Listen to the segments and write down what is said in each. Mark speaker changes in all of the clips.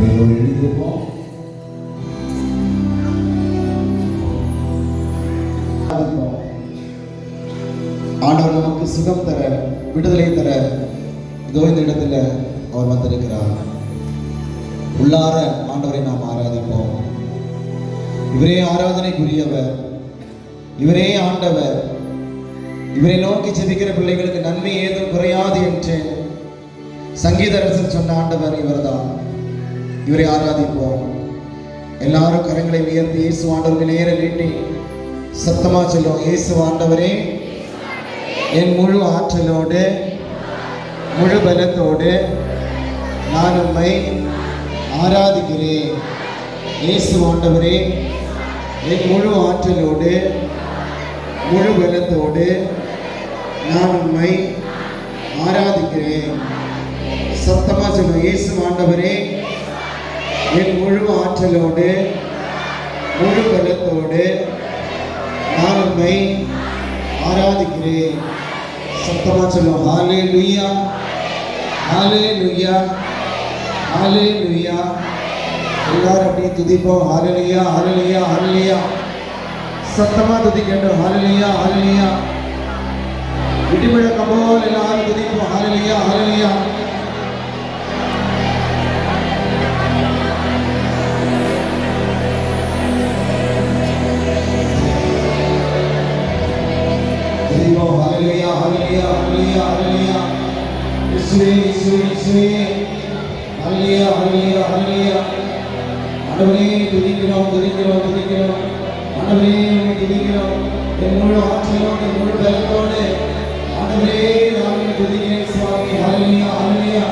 Speaker 1: எழுதியிருப்போம். ஆண்டவர் நமக்கு சுகம் தர, விடுதலை தர இதோ இந்த இடத்துல அவர் வந்திருக்கிறார். உள்ளார ஆண்டவரை நாம் ஆராதிப்போம். இவரே ஆராதனைக்குரியவர், இவரே ஆண்டவர். இவரை நோக்கி ஜெபிக்கிற பிள்ளைகளுக்கு நன்மை ஏதும் குறையாது என்று சங்கீதரசன் சொன்ன ஆண்டவர் இவர்தான். இவரை ஆராதிப்போம். எல்லாரும் கரங்களை உயர்த்தி இயேசு ஆண்டவருக்கு நேர நீட்டி சத்தமா சொல்லுவோம். இயேசு ஆண்டவரே, என் முழு ஆற்றலோடு முழு பலத்தோடு நான் உம்மை ஆராதிக்கிறேன். இயேசு ஆண்டவரே, என் முழு ஆற்றலோடு முழு பலத்தோடு நான் உம்மை ஆராதிக்கிறேன். சத்தமா சொல்லுவோம். இயேசு ஆண்டவரே, என் முழு ஆற்றலோடு முழு பலத்தோடு நான் உம்மை ஆராதிக்கிறேன். சத்தமா சொல்லுவோம். ஹல்லேலூயா, ஹல்லேலூயா, ஹல்லேலூயா. எல்லாரும் அப்படியே துதிப்போம். ஹல்லேலூயா, ஹல்லேலூயா, ஹல்லேலூயா. சத்தமா துதிக்கட்டும். ஹல்லேலூயா, ஹல்லேலூயா. இடிமுழக்கம் போல் எல்லாரும் துதிப்போம். ஹல்லேலூயா, ஹல்லேலூயா. Hallelujah, hallelujah, hallelujah, hallelujah. Yeshuwe, Yeshuwe, Yeshuwe. Hallelujah, hallelujah, hallelujah. ஆண்டவரே துதிக்கிறோம், துதிக்கிறோம், துதிக்கிறோம். ஆண்டவரே துதிக்கிறோம். என் முழு ஆற்றலோடு முழு பலத்தோடு ஆண்டவரே நான் துதிக்கிறேன் சுவாமி. ஹல்லேலூயா, ஹல்லேலூயா,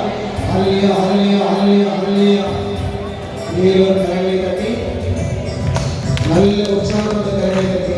Speaker 1: ஹல்லேலூயா, ஹல்லேலூயா, ஹல்லேலூயா, ஹல்லேலூயா. நீரோடு கரங்களை தட்டி நல்ல உற்சாகத்தோடு கரங்களை தட்டி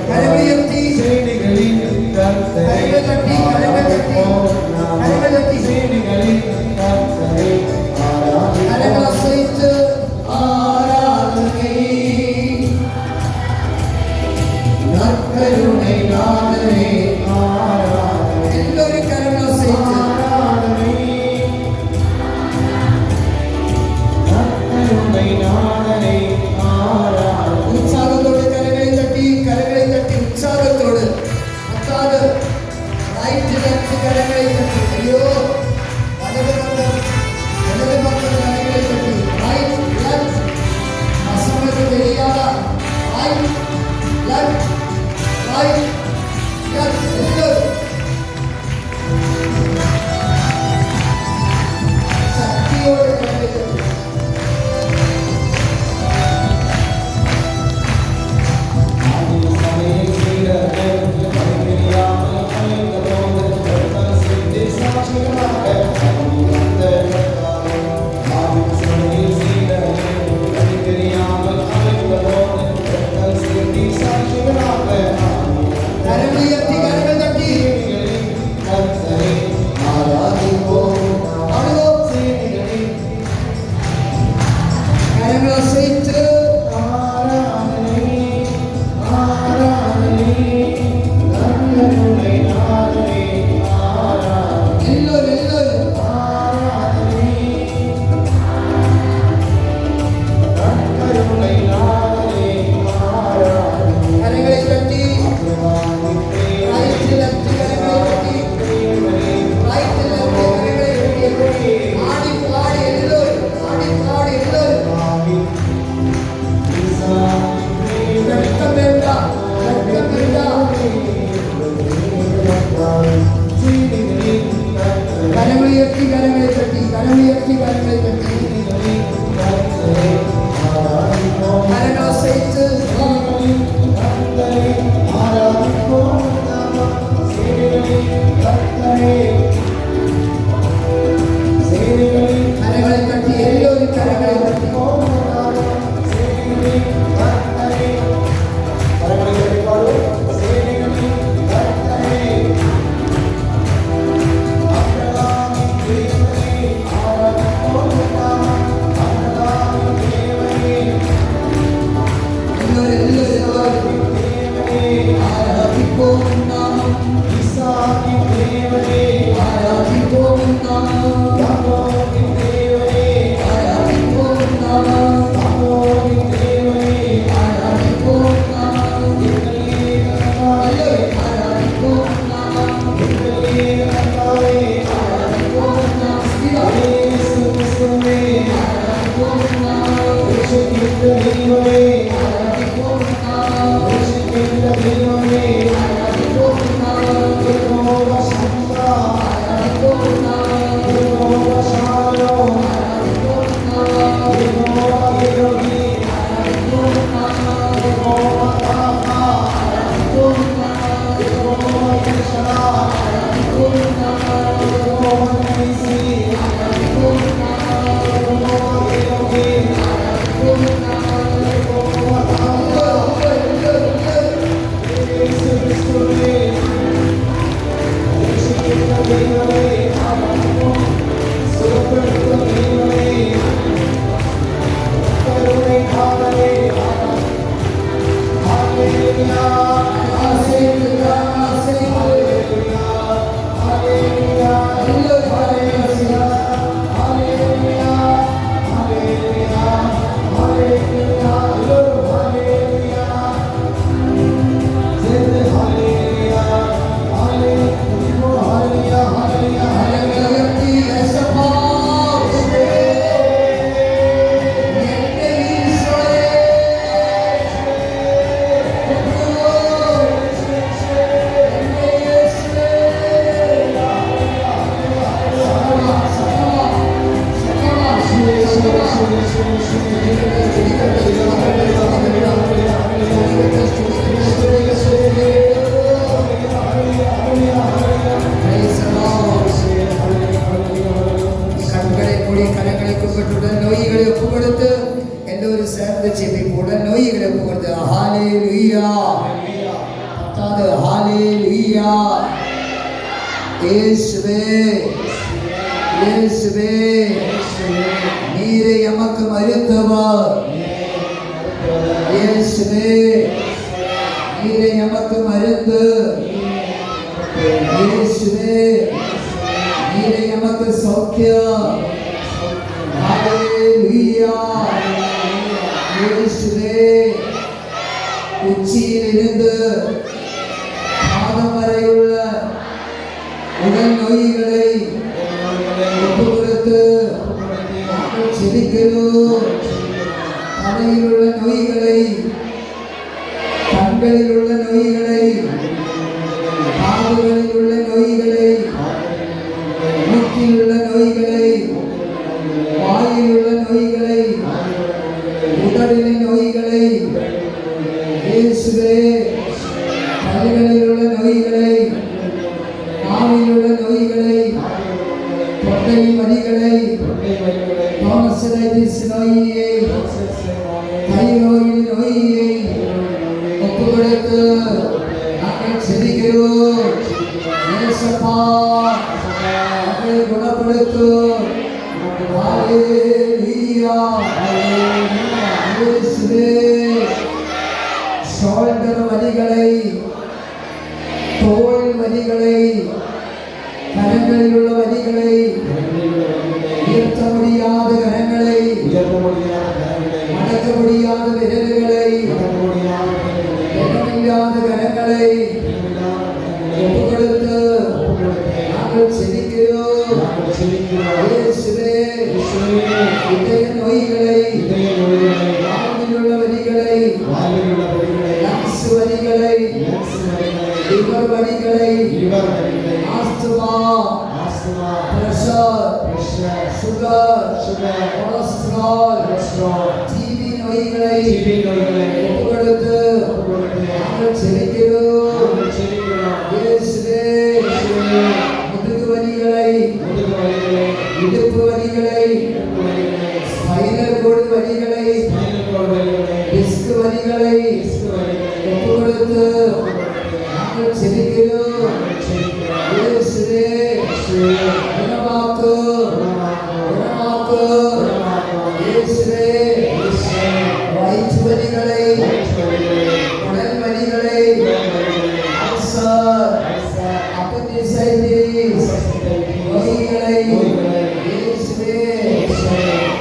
Speaker 2: கரவையத்தி
Speaker 1: ஹalleluya.
Speaker 2: இயேசுவே இயேசுவே நீரே எமக்கு மருத்துவர். இயேசுவே நீரே எமக்கு மருந்து. இயேசுவே நீரே எமக்கு சௌக்கியம். ஹல்லேலூயா. இயேசுவே உச்சியிலிருந்து பாதம் வரையுள்ள உடல் நோய்களை ஒப்புக்கொடுத்து செபிக்கிறோம். தலையில் உள்ள நோய்களை, கண்களில் உள்ள நோய்களை, காதுகளில் உள்ள நோய்களை, மூக்கில் உள்ள நோய்களை, வாயில் உள்ள நோய்களை, உடலின் நோய்களை, இயேசுவே கண்களில் உள்ள நோய்களை, நாவில் உள்ள நோய்களை, தொண்டை வலிகளை, டான்சிலைட்டிஸ் நோயை, தைராய்டு நோயை ஒப்புக்கொடுத்து நாங்கள் செபிக்கிறோம். இயேசப்பா நாங்கள் குணப்படுத்தும். ஹல்லேலூயா. இயேசுவே ஷோல்டர் வலிகளை, தோள் வலிகளை, கரங்களில் உள்ள வலிகளை, உயர்த்த முடியாத கரங்களை, மடக்க முடியாத விரல்களை, எண்ணமில்லாத கரங்களை ஒப்புக்கொடுத்து நாங்கள் செபிக்கிறோம். இயேசுவே இதய நோய்களை, வாழ்வில் உள்ள வலிகளை, லங்ஸ் வலிகளை, லிவர் வலிகளை, asthma, pressure, sugar, cholesterol, TB நோய்களை ஒப்புக்கொடுத்து நாங்கள் செபிக்கிறோம். இயேசுவே முதுகு வலிகளை, இடுப்பு வலிகளை, ஸ்பைனல் கோர்டு வலிகளை, டிஸ்க் வலிகளை ஒப்புக்கொடுத்து நாங்கள் செபிக்கிறோம். இயேசுவே குணமாக்கு குணமாக்கு. இயேசுவே வயிற்று வலிகளை, உடல் வலிகளை, அல்சர், அப்பெண்டிசைட்டிஸ் நோய்களை, இயேசுவே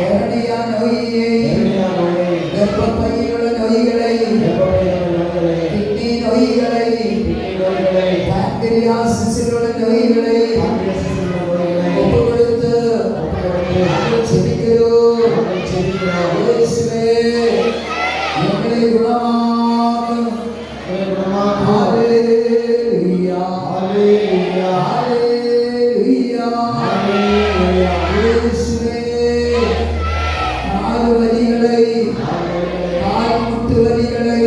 Speaker 2: ஹெர்னியா நோயை, கர்ப்பப்பையில் உள்ள நோய்களை, கிட்னி நோய்களை, பான்கிரியாசிஸில் உள்ள நோய்களை ஒப்புக்கொடுத்து நாங்கள் செபிக்கிறோம். இயேசுவே எங்களை குணமாக்கும். ஹல்லேலூயா. ஹல்லேலூயா. இயேசுவே கால் வலிகளை, கால் முட்டு வலிகளை,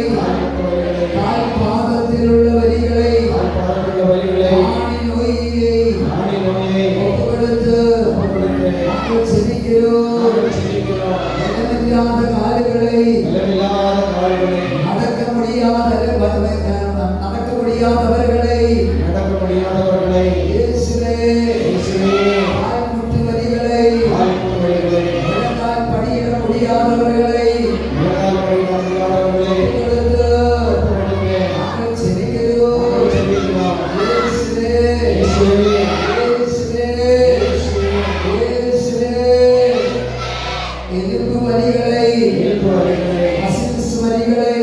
Speaker 2: கால் பாதத்தில் உள்ள வலிகளை, ஆணி நோயை ஒப்புக்கொடுத்து நாங்கள் செபிக்கிறோம். பலமில்லாத கால்களை, நடக்க முடியாதவர்களை, இயேசுவே கால் முட்டு வலிகளை, முழங்கால் படியிட முடியாதவர்களை ஒப்புக்கொடுத்து நாங்கள் செபிக்கிறோம். இயேசுவே இயேசுவே இயேசுவே எலும்பு வலிகளை, மசில்ஸ் வலிகளை,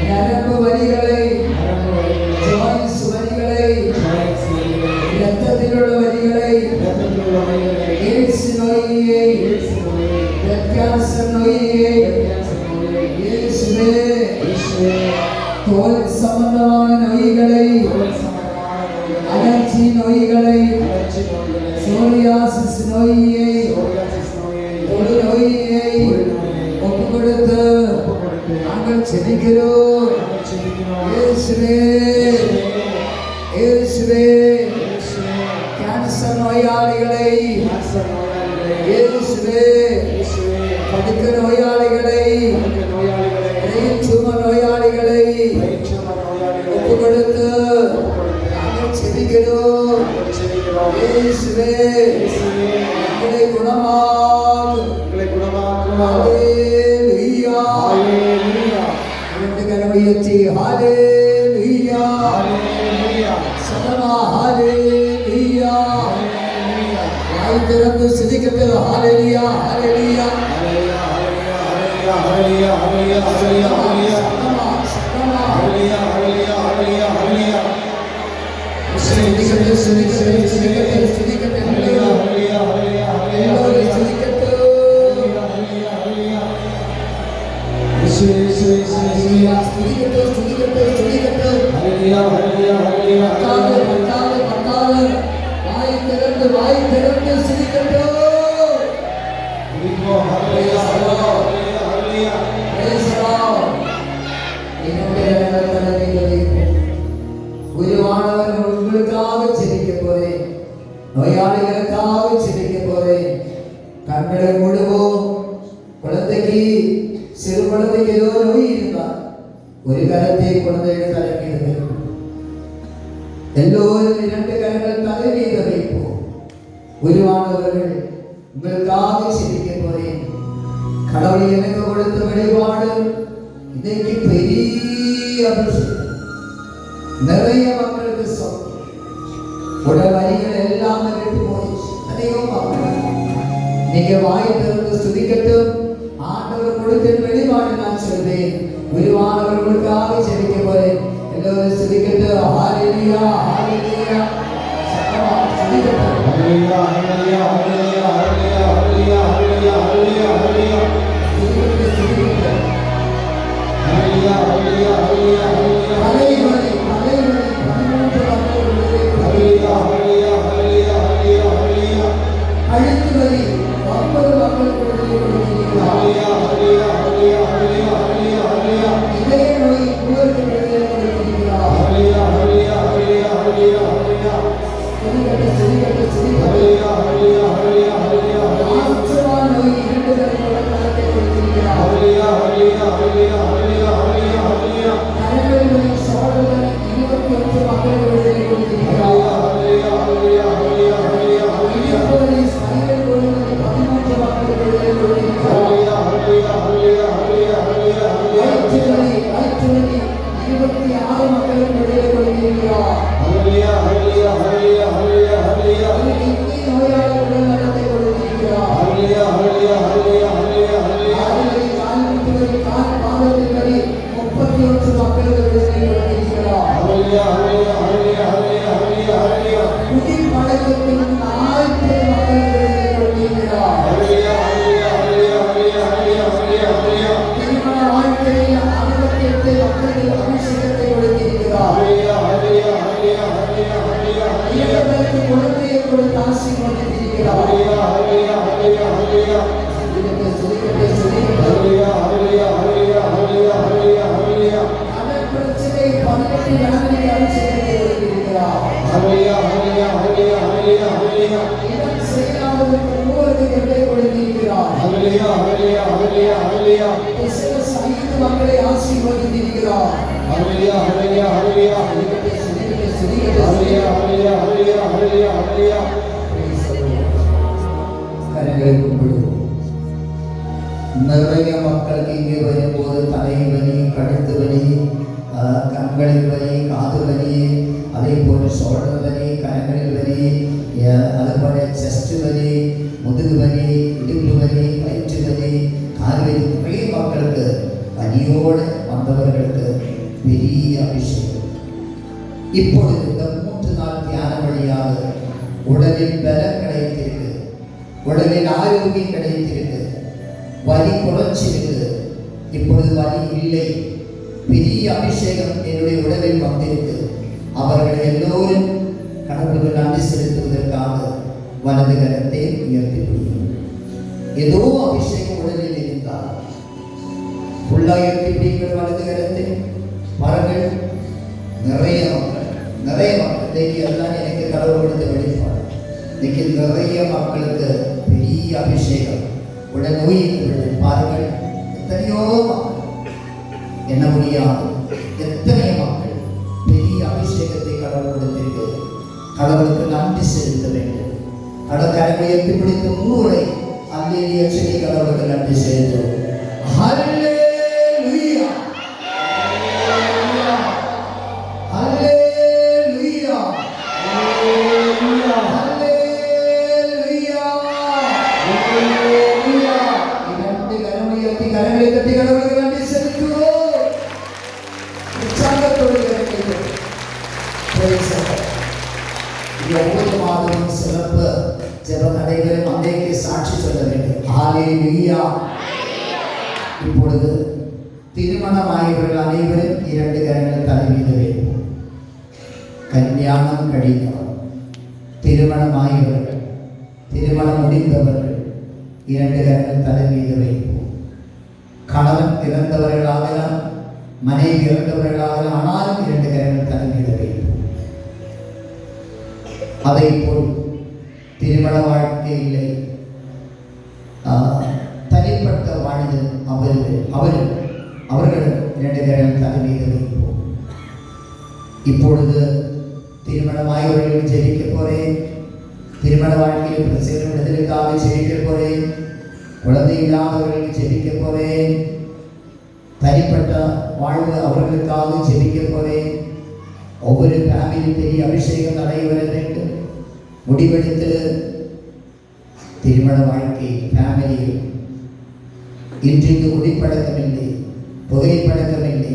Speaker 2: நரம்பு வலிகளை, ஜாயின்ஸ் வலிகளை, இரத்தத்தில் உள்ள வலிகளை, எய்ட்ஸ் நோயை, பிளட் கேன்சர் நோயை, இயேசுவே தோல் சம்பந்தமான நோய்களை, அலர்ஜி நோய்களை, சோரியாசிஸ் நோயை, தொழு நோயை ஒப்புக்கொடுத்து நாங்கள் செபிக்கிறோம். இயேசுவே இயேசுவே கேன்சர் நோயாளிகளை, இயேசுவே படுக்க நோயாளிகளை, பிரெயின் டியூமர் நோயாளிகளை ஒப்புக்கொடுத்து நாங்கள் செபிக்கிறோம். செபிக்கிறோம்.
Speaker 1: நாங்கள் செபிக்கிறோம்.
Speaker 2: இயேசுவே
Speaker 1: இயேசுவே,
Speaker 2: எங்களை குணமாக்கு.
Speaker 1: எங்களை குணமாக்கும்.
Speaker 2: ஹalleluya.
Speaker 1: ஹalleluya.
Speaker 2: இரண்டு கரம் உயர்த்தி ஹalleluya.
Speaker 1: ஹalleluya.
Speaker 2: சதமா ஹalleluya.
Speaker 1: ஹalleluya.
Speaker 2: வாய் திறந்து சிரிக்கட்டு ஹalleluya ஹalleluya.
Speaker 1: ஹalleluya. ஹalleluya. ஹalleluya. ஹalleluya. ஹalleluya. ஹalleluya.
Speaker 2: சதமா சதமா
Speaker 1: ஹalleluya. ஹalleluya. ஹalleluya. ஹalleluya.
Speaker 2: சிரிக்கட்டு சிரிக்கட்டு சிரிக்கட்டு சிரிக்கட்டு
Speaker 1: ஹalleluya. ஹalleluya. ஹalleluya.
Speaker 2: எல்லோரும்
Speaker 1: ஹalleluya.
Speaker 2: சிரிக்கட்டு.
Speaker 1: ஹalleluya. ஹalleluya. இயேசுவே, இயேசுவே, இயேசுவே.
Speaker 2: சிரிக்கட்டு சிரிக்கட்டு சிரிக்கட்டு.
Speaker 1: ஹalleluya. ஹalleluya. ஹalleluya.
Speaker 2: பத்தாது பத்தாது பத்தாது. வாய் திறந்து சிரிக்கட்டு.
Speaker 1: ஹalleluya. ஹalleluya. ஹalleluya. ஹalleluya.
Speaker 2: Praise the Lord. என்னுடைய தலைமைகளை குருவானவர்கள் உங்களுக்காக ஜெபிக்க போறேன். நோயாளிகளுக்காக ஜெபிக்க போறேன். கண்களை மூடுவோம். குழந்தைக்கு சிறு குழந்தைக்கு ஏதோ நோய் இருந்தால் ஒரு கரத்தை குழந்தைகள் தலைமையிடுங்க. எல்லோரும் இரண்டு கரங்கள் தலை மீது வைப்போம். குருவானவர்கள் உங்களுக்காக ஜெபிக்க போறேன். கடவுள் எனக்கு கொடுத்த வழிபாடு இன்னைக்கு பெரிய அபிஷேகம். நிறைய மக்களுக்கு சௌக்கியம். உடல் வலிகள் எல்லாம் விட்டு போயிடுச்சு. அதையோ மக்கள் நீங்க வாய் திறந்து ஸ்துதிக்கட்டும். ஆண்டவர் கொடுத்த வெளிப்பாடு நான் சொல்வேன். குருவானவர்களுக்காக ஜெபிக்க போறேன். எல்லோரும் ஸ்துதிக்கட்டும். ஹalleluya ஹalleluya. சத்தமா ஸ்துதிக்கட்டும்.
Speaker 1: ஹalleluya. ஹalleluya. ஹalleluya. ஹalleluya. ஹalleluya. ஹalleluya. ஹalleluya. ஹalleluya.
Speaker 2: ஸ்துதிக்கட்டும் ஸ்துதிக்கட்டும்.
Speaker 1: ஹalleluya. ஹalleluya. ஹalleluya. ஹalleluya.
Speaker 2: தலைவலி தலைவலி 13 மக்களுடைய
Speaker 1: ஹalleluya. ஹalleluya. ஹalleluya. ஹalleluya. ஹalleluya.
Speaker 2: அழுத்து வலி 9 மக்களுடைய கொடுத்திருக்கிறார்.
Speaker 1: ஹalleluya. ஹalleluya. ஹalleluya. ஹalleluya. ஹalleluya. ஹalleluya.
Speaker 2: இதய நோய் 3 கொடுத்திருக்கிறார்.
Speaker 1: ஹalleluya. ஹalleluya. ஹalleluya. ஹalleluya. ஹalleluya.
Speaker 2: ஸ்துதிக்கட்டும் ஸ்துதிக்கட்டும் ஸ்துதிக்கட்டும்.
Speaker 1: ஹalleluya. ஹalleluya. ஹalleluya. ஹalleluya.
Speaker 2: ஆஸ்துமா நோய் 2 கரத்தை கொடுத்திருக்கிறார்.
Speaker 1: ஹalleluya. ஹalleluya. ஹalleluya. ஹalleluya. ஹalleluya. ஹalleluya.
Speaker 2: தலைவலி வலி சோழவலி 21 மக்களுடைய கொடுத்திருக்கிறார்.
Speaker 1: ஹalleluya. ஹalleluya. ஹalleluya. ஹalleluya. ஹalleluya.
Speaker 2: இடுப்பு வலி ஸ்பைனல் கோடு வலி 13 மக்களுடைய கொடுத்திருக்கிறார்.
Speaker 1: ஹalleluya. ஹalleluya. ஹalleluya. ஹalleluya. ஹalleluya.
Speaker 2: வயிற்று வலி 26 மக்களுடைய கொடுத்திருக்கிறார்.
Speaker 1: ஹalleluya. ஹalleluya. ஹalleluya. ஹalleluya. ஹalleluya.
Speaker 2: கிட்னி நோயாளிகள் நடத்தை கொடுத்திருக்கிறார்.
Speaker 1: ஹalleluya. ஹalleluya. ஹalleluya. ஹalleluya. ஹalleluya.
Speaker 2: கால்வலி, கால் முட்டு வலி, கால் பாதத்தின் வலி 31 மக்களுக்கு விடுதலை கொடுத்திருக்கிறார்.
Speaker 1: ஹalleluya. ஹalleluya. ஹalleluya. ஹalleluya. ஹalleluya. ஹalleluya.
Speaker 2: குடி பழக்கத்தில் 40 மக்களுக்கு விடுதலை கொடுத்திருக்கிறார்.
Speaker 1: ஹalleluya. ஹalleluya. ஹalleluya. ஹalleluya. ஹalleluya. ஹalleluya. ஹalleluya.
Speaker 2: திருமண வாழ்க்கையில் 68 மக்களுக்கு அபிஷேகத்தை கொடுத்திருக்கிறார்.
Speaker 1: ஹalleluya. ஹalleluya. ஹalleluya. ஹalleluya. ஹalleluya. ஹalleluya.
Speaker 2: இளைஞர்களுக்கு குழந்தையை கொடுத்து ஆசீர்வதித்திருக்கிறார்.
Speaker 1: ஹalleluya. ஹalleluya. ஹalleluya. ஹalleluya.
Speaker 2: சுதிக்கட்டும், சுதிக்கட்டும், சுதிக்கட்டும்.
Speaker 1: ஹalleluya. ஹalleluya. ஹalleluya. ஹalleluya. ஹalleluya. ஹalleluya.
Speaker 2: கடன் பிரச்சனை 18 ஜனவரி அபிஷேகத்தை கொடுத்திருக்கிறார்.
Speaker 1: ஹalleluya. ஹalleluya. ஹalleluya. ஹalleluya. ஹalleluya.
Speaker 2: இடம் செய்யாதவருக்கு 3 கட்டளை கொடுத்திருக்கிறார்.
Speaker 1: ஹalleluya. ஹalleluya. ஹalleluya. ஹalleluya.
Speaker 2: எஸ்எஸ் 5 மக்களை ஆசீர்வதித்திருக்கிறார்.
Speaker 1: ஹalleluya. ஹalleluya. ஹalleluya.
Speaker 2: சுதிக்கட்டும், சுதிக்கட்டும், சுதிக்கட்டும்.
Speaker 1: ஹalleluya. ஹalleluya. ஹalleluya. ஹalleluya. ஹalleluya.
Speaker 2: கரங்களை கும்பிடுவோம். நிறைய மக்களுக்கு இங்கே வரும்போது தலைவலி, கழுத்து வலி, கண்களில் வலி, காது வலி, அதே போல சோழர் வலி, கரங்களில் வலி, அதுபோல செஸ்ட் வலி, முதுகு வலி, இடுப்பு வலி, வயிற்று வலி, காது வலி, நிறைய மக்களுக்கு வலியோடு வந்தவர்களுக்கு பெரிய அபிஷேகம். இப்பொழுது இந்த 3 நாள் தியானம் வழியாக உடலில் பலம் கிடைத்திருக்கு, உடலில் ஆரோக்கியம் கிடைத்திருக்கு, வலி குறைச்சிருக்கு. இப்பொழுது வலி இல்லை. பெரிய அபிஷேகம் என்னுடைய உடலில் வந்திருக்கு. அவர்களை எல்லோரும் கடவுளுக்கு நன்றி செலுத்துவதற்காக வலது கரத்தை உயர்த்தி பிடிக்கும். ஏதோ அபிஷேகம் உடலில் இருந்தால் ஃபுல்லா உயர்த்தி பிடிக்கிற வலது கரத்தை பாருங்கள். நிறைய மக்கள் இன்னைக்கு எல்லாம் எனக்கு கடவுள் கொடுத்த வெளிப்பாடு. இன்னைக்கு நிறைய மக்களுக்கு பெரிய அபிஷேகம் உடல் நோய் பாருங்கள். எத்தனையோ மக்கள் என்ன முடியாது, எத்தனையோ மக்கள் பெரிய அபிஷேகத்தை கடவுள் கொடுத்திருக்கு.
Speaker 3: கடவுளுக்கு நன்றி செலுத்த வேண்டும். கடற்கரை உயர்த்தி பிடித்து 3 முறை அல்லேலூயா சொல்லி கடவுளுக்கு நன்றி செலுத்துவோம். ஹல்லேலூயா, ஹல்லேலூயா, ஹல்லேலூயா, ஹல்லேலூயா, ஹல்லேலூயா. இரண்டு கரம் உயர்த்தி கரங்களை தட்டி கடவுளுக்கு நன்றி செலுத்துவோம். உற்சாகத்தோடு கரங்களை ஒவ்வொரு மாதமும் சிறப்பு ஜெப நடைபெறும். அன்றைக்கு சாட்சி சொல்ல வேண்டும். ஹல்லேலூயா. இப்பொழுது திருமணமாயவர்கள் அனைவரும் 2 கரங்கள் தலைமீத வைப்போம். கல்யாணம் கழிந்தவர், திருமணமாயவர்கள், திருமணம் முடிந்தவர்கள் 2 கரங்கள் தலைமீத வைப்போம். கணவன் இறந்தவர்களாகலாம், மனைவி இறந்தவர்களாகலாம், ஆனாலும் 2 கரங்கள் தலைமீத வைப்போம். அதை போல் திருமண வாழ்க்கையிலே தனிப்பட்ட வாழ்வில் அவர்கள் 2 கரங்கள் தலைமீத வைப்போம். இப்பொழுது திருமணமாயவர்களுக்கு ஜெபிக்க போறேன். திருமண வாழ்க்கையில் பிரச்சனை விடுதலுக்காக ஜெபிக்க போறேன். குழந்தை இல்லாதவர்களுக்கு ஜெபிக்க போறேன். தனிப்பட்ட வாழ்வு அவர்களுக்காக ஜெபிக்க போறேன். ஒவ்வொரு ஃபேமிலி பெரிய அபிஷேகம் நடைபெற வேண்டும். முடிவெடுத்து திருமண வாழ்க்கை ஃபேமிலியில் இன்றைக்கு குடிப்பழக்கமில்லை, புகைப்பழக்கமில்லை,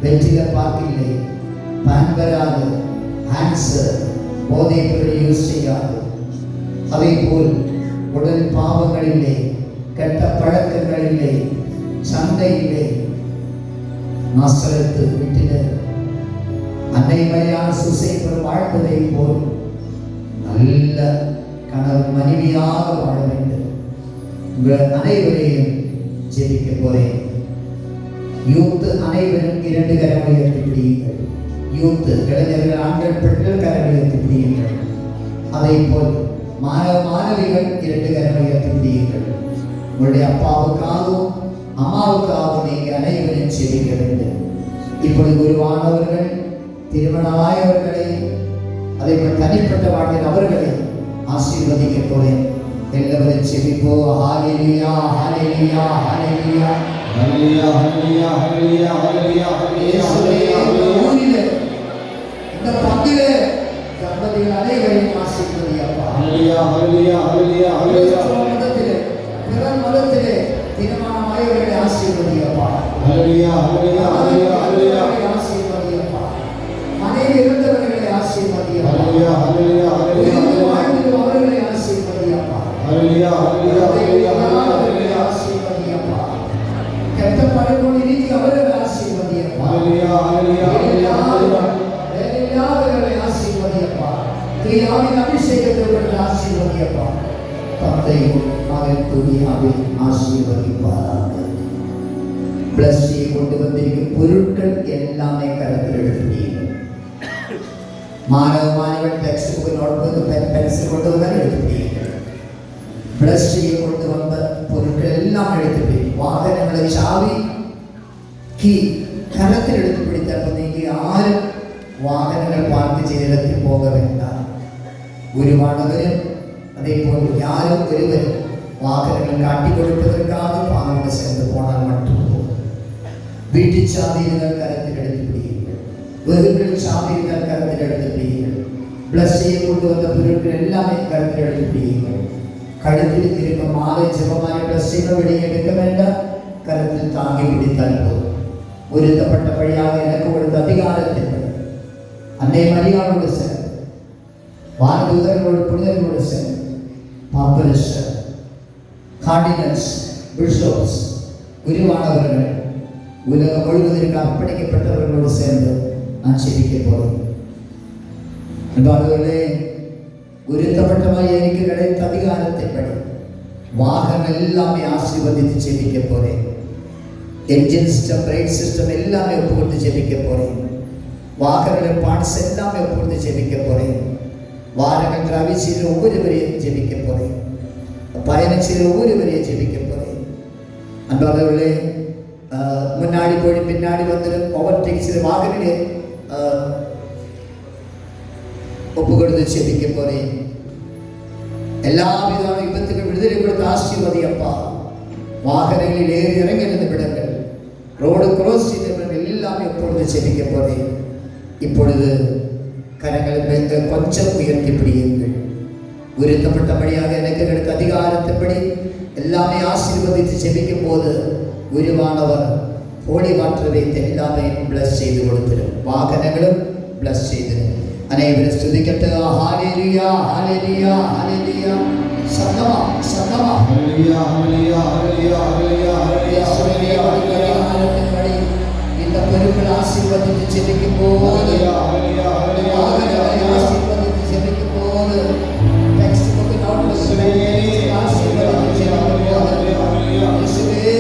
Speaker 3: வெற்றில பார்க்கில்லை, பான்பராது, ஆன்சர், போதைப் பொருள் யூஸ் செய்யாது. அதே போல் உடல் பாவங்கள் இல்லை, கெட்ட பழக்கங்கள் இல்லை, சண்டை இல்லை. நாசரேத்து வீட்டில் அன்னை மரியாதை சுசைப்பெறும் வாழ்வதை போல் நல்ல கணவன் மனைவியாக வாழ வேண்டும். உங்கள் அனைவரையும் ஜெபிக்க போறேன். யூத் அனைவரும் 2 கரம் உயர்த்தி பிடியுங்கள். யூத் இளைஞர்கள், ஆண்கள், பெண்கள் கரம் உயர்த்தி பிடியுங்கள். அதை போல் மாணவிகள் 2 கரம் உயர்த்தி பிடியுங்கள். உங்களுடைய அப்பாவுக்காகவும் அம்மாவுக்காகவும் நீங்கள் அனைவரும் ஜெபிக்க வேண்டும். இப்பொழுது குருவானவர்கள் திருமணமாயவர்களை, அதே போல் தனிப்பட்ட வாழ்க்கையில் அவர்களை ஆசீர்வதிக்க போறேன். எல்லாரும் ஜெபிப்போ. ஹல்லேலூயா, ஹல்லேலூயா, ஹல்லேலூயா,
Speaker 1: ஹல்லேலூயா, ஹல்லேலூயா, ஹல்லேலூயா, ஹல்லேலூயா,
Speaker 3: ஹல்லேலூயா. இந்த பந்திலே தம்பதிகள் அனைவரையும் ஆசீர்வதியப்பா.
Speaker 1: ஹல்லேலூயா, ஹல்லேலூயா, ஹல்லேலூயா, ஹல்லேலூயா.
Speaker 3: மதத்திலே, பிற மதத்திலே திருமணமாயவர்களை ஆசீர்வதியப்பா.
Speaker 1: ஹல்லேலூயா, ஹல்லேலூயா, ஹல்லேலூயா, ஹல்லேலூயா.
Speaker 3: ஆசீர்வதியப்பா. மனைவி இறந்தவர்களை ஆசீர்வதியப்பா.
Speaker 1: ஹல்லேலூயா, ஹல்லேலூயா, ஹல்லேலூயா,
Speaker 3: வாழ்வில் அவர்களை ஆசீர்வதியப்பா.
Speaker 1: ஹல்லேலூயா, ஹல்லேலூயா, ஹல்லேலூயா, ஹல்லேலூயா.
Speaker 3: ஆசீர்வதியப்பா. கெட்ட பழக்கம் நீக்கி அவர்களை ஆசீர்வதியப்பா.
Speaker 1: ஹல்லேலூயா, ஹல்லேலூயா, ஹல்லேலூயா.
Speaker 3: வேலையில்லாதவர்களை ஆசீர்வதியப்பா. தீயாவின் அபிஷேகத்தை பெற்று ஆசீர்வதியப்பா. தந்தையும் மகன் துணியாவில் ஆசீர்வதிப்பாராக. பிளஸ்டியை கொண்டு வந்திருக்கும் பொருட்கள் எல்லாமே கருத்தில் எடுத்துட்டீங்க. மாணவர்கள் text book, note book, pencil கொண்டு வந்தால் எடுத்துட்டீங்க. பிளஸ்டியை கொண்டு வந்த பொருட்கள் எல்லாம் எடுத்துட்டீங்க. வாகனங்களை சாவி கீ கரத்தில் எடுத்து பிடித்த நீங்க யாரும் வாகனங்கள் பார்த்து செய்தத்தில் போக வேண்டாம். குருவானவரும் அதே போல் யாரும் ஒருவர் வாகனங்கள் காட்டி கொடுப்பதற்காக பாலோடு சேர்ந்து போனால் மட்டும் போதும். வீட்டு சாதியினர் கருத்தில் எடுத்து பிடியுங்கள். வெகுக்கள் சாதியினர் கருத்தில் எடுத்து பிடியுங்கள். பிளஸ்டியை கொண்டு வந்த பொருட்கள் எல்லாமே கருத்தில் எடுத்து பிடியுங்கள். கழுத்தில் இருக்கும் மாலை ஜெபமாலை பிளஸ்டிகள் வெளியே எடுக்க வேண்டாம். கருத்தில் தாங்கி பிடித்தால் போதும். உறுத்தப்பட்ட வழியாக எனக்கு கொடுத்த அதிகாரத்தில் அன்னை மரியாதையோடு சேர்ந்து வானதூதர்களோடு புனிதர்களோடு சேர்ந்து பாப்பரசர், கார்டினல்ஸ், பிஷப்ஸ், குருவானவர்கள், உலகம் முழுவதற்கு அர்ப்பணிக்கப்பட்டவர்களோடு சேர்ந்து நான் ஜெபிக்க போறேன். என்பவர்களே, உறுத்தப்பட்டவரை எனக்கு கிடைத்த அதிகாரத்தின்படி வாகனம் எல்லாமே ஆசீர்வதித்து ஜெபிக்க போறேன். என்ஜின் சிஸ்டம், பிரேக் சிஸ்டம் எல்லாமே ஒப்புக்கொண்டு ஜெபிக்க போறேன். வாகனங்கள் பார்ட்ஸ் எல்லாமே ஒப்புக்கொண்டு ஜெபிக்க போறேன். வாகனங்கள் டிராவல் செய்கிற ஒவ்வொருவரையும் ஜெபிக்க போறேன். பயணம் செய்கிற ஒவ்வொருவரையும் ஜெபிக்க போறேன். அன்பர்களே, முன்னாடி போய் பின்னாடி வந்து ஓவர்டேக் செய்கிற வாகனங்களே ஒப்பு கொடுத்து செபிக்க போறேன். எல்லாவித விபத்துகள் விடுதலை கொடுத்து ஆசீர்வதி அப்பா. வாகனங்களில் ஏறி இறங்கினது விடங்கள், ரோடு கிராஸ் செய்தவர்கள் எல்லாமே எப்பொழுது செபிக்க போறேன். இப்பொழுது கரங்களை கொஞ்சம் உயர்த்தி பிடியுங்கள். உயர்த்தப்பட்டபடியாக எனக்கு அதிகாரத்தின்படி எல்லாமே ஆசீர்வதித்து செபிக்கும் போது குருவானவர் ஹோலி வாட்டர் வைத்து எல்லாமே பிளஸ் செய்து கொடுத்துடும். வாகனங்களும் பிளஸ் செய்திடும். அனைவரும் ஸ்துதிக்கட்டு. ஹalleluya ஹalleluya ஹalleluya. சத்தமா சத்தமா
Speaker 1: ஹalleluya ஹalleluya ஹalleluya ஹalleluya ஹalleluya
Speaker 3: ஹalleluya. இந்த பொருட்கள் ஆசீர்வதித்து ஜெபிக்கும் போது
Speaker 1: ஹalleluya ஹalleluya ஹalleluya
Speaker 3: ஆசீர்வதித்து ஜெபிக்கும் போது டெக்ஸ்ட் புக் நோட் ஆசீர்வதித்து ஜெபிக்கும் போது இயேசுவே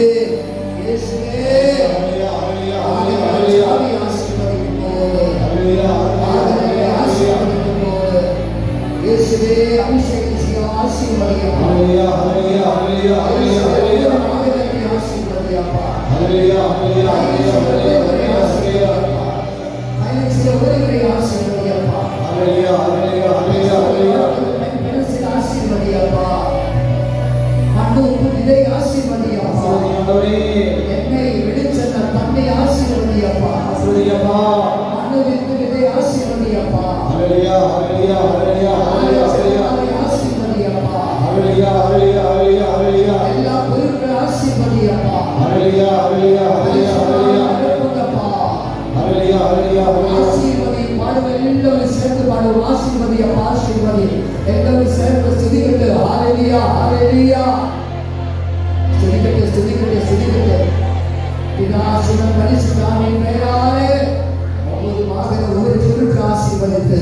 Speaker 3: இயேசுவே ஹalleluya ஹalleluya ஹalleluya ஆசீர்வதிக்கும் போது ஹalleluya ஆசீர்வதிக்கும் போது இயேசுவே அபிஷேகம் செய்ய ஆசீர்வதியும்.
Speaker 1: ஹalleluya ஹalleluya ஹalleluya ஹalleluya
Speaker 3: ஆசீர்வதியப்பா.
Speaker 1: ஹalleluya ஹalleluya ஹalleluya
Speaker 3: ஐலட்சிய ஒருவரை ஆசீர்வதியப்பா.
Speaker 1: ஹalleluya ஹalleluya ஹalleluya
Speaker 3: பெருசில் ஆசீர்வதியப்பா. மண்ணுக்கு இதை ஆசீர்வதியப்பா. என்னை விடுச்சென்ற தன்னை ஆசீர்வதியப்பா. மண்ணுக்கு இதை ஆசீர்வதியப்பா.
Speaker 1: ஹalleluya ஹalleluya ஹalleluya
Speaker 3: ஆசீர்வதியப்பா.
Speaker 1: ஹalleluya ஹalleluya ஹalleluya ஹalleluya
Speaker 3: எல்லா பொருட்கள் ஆசீர்வதியப்பா.
Speaker 1: ஹalleluya ஹalleluya ஹalleluya ஹalleluya ஹalleluya
Speaker 3: ஆசீர்வதி பாடுவோம். எல்லாரும் சேர்ந்து பாடுவோம். ஆசீர்வதியப்பா ஆசீர்வதி. எல்லாரும் சேர்ந்து ஸ்துதிக்கட்டு. ஹalleluya ஹalleluya. ஸ்துதிக்கட்டு ஸ்துதிக்கட்டு ஸ்துதிக்கட்டு. பிதாசுதன் பரிசுத்தாவின் பெயராலே ஒவ்வொரு மகனை ஒவ்வொரு பொருட்கள் ஆசீர்வதித்து